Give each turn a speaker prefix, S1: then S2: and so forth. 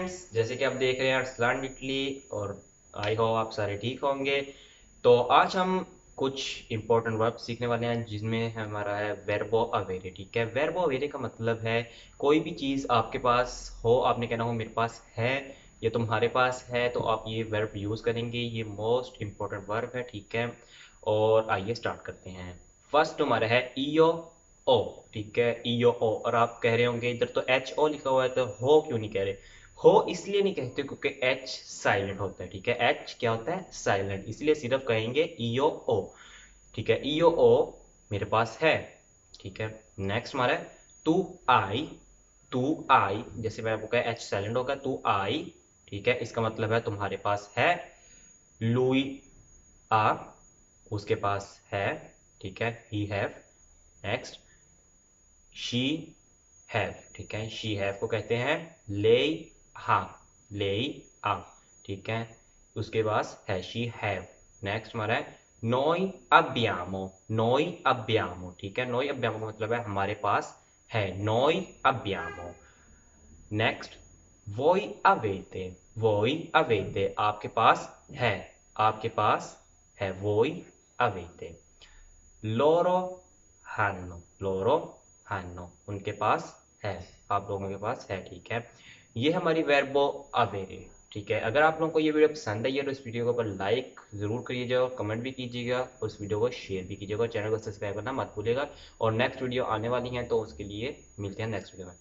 S1: Friends, जैसे कि आप देख रहे हैं अरसलान इटली, और आई होप आप सारे ठीक होंगे। तो आज हम कुछ इंपॉर्टेंट वर्ब सीखने वाले हैं जिसमें हमारा है वर्बो अवेरे। ठीक है, वर्बो अवेरे का मतलब है कोई भी चीज़ आपके पास हो, आपने कहना हो मेरे पास है या तुम्हारे पास है, तो आप ये वर्ब यूज़ करेंगे। ये मोस्ट इंपॉर्टेंट वर्ब है। ठीक है, और आइए स्टार्ट करते हैं। फर्स्ट हमारा है ईओ ओ। ठीक है, ईओ ओ। और आप कह रहे होंगे इधर तो एच ओ लिखा हुआ है, तो हो क्यों नहीं कह रहे? हो इसलिए नहीं कहते क्योंकि एच साइलेंट होता है। ठीक है, एच क्या होता है? साइलेंट। इसलिए सिर्फ कहेंगे ईओ ओ। ठीक है, ईओ ओ मेरे पास है। ठीक है, नेक्स्ट हमारा है टू आई। टू आई, जैसे मैं आपको कहा एच साइलेंट होगा, टू आई। ठीक है, इसका मतलब है तुम्हारे पास है। लुई आ, उसके पास है। ठीक है, he have. Next she have. ठीक है, शी हैव को कहते हैं ले हा। ले आ। ठीक है, उसके पास है शी हैव। नेक्स्ट हमारा है नोई अब्बियामो। नोई अब्बियामो। ठीक है, नोई अब्बियामो का मतलब है हमारे पास है। नोई अब्बियामो। नेक्स्ट वोई अवेते। वोई अवेते आपके पास है। आपके पास है वोई अवेते। लोरो हानो। लोरो हानो उनके पास है। आप लोगों के पास है। ठीक है, ये हमारी वर्बो अवेरे। ठीक है, अगर आप लोगों को ये वीडियो पसंद आई है तो इस वीडियो को ऊपर लाइक ज़रूर करिएगा, कमेंट भी कीजिएगा, और इस वीडियो को शेयर भी कीजिएगा, चैनल को सब्सक्राइब करना मत भूलिएगा। और नेक्स्ट वीडियो आने वाली है, तो उसके लिए मिलते हैं नेक्स्ट वीडियो में।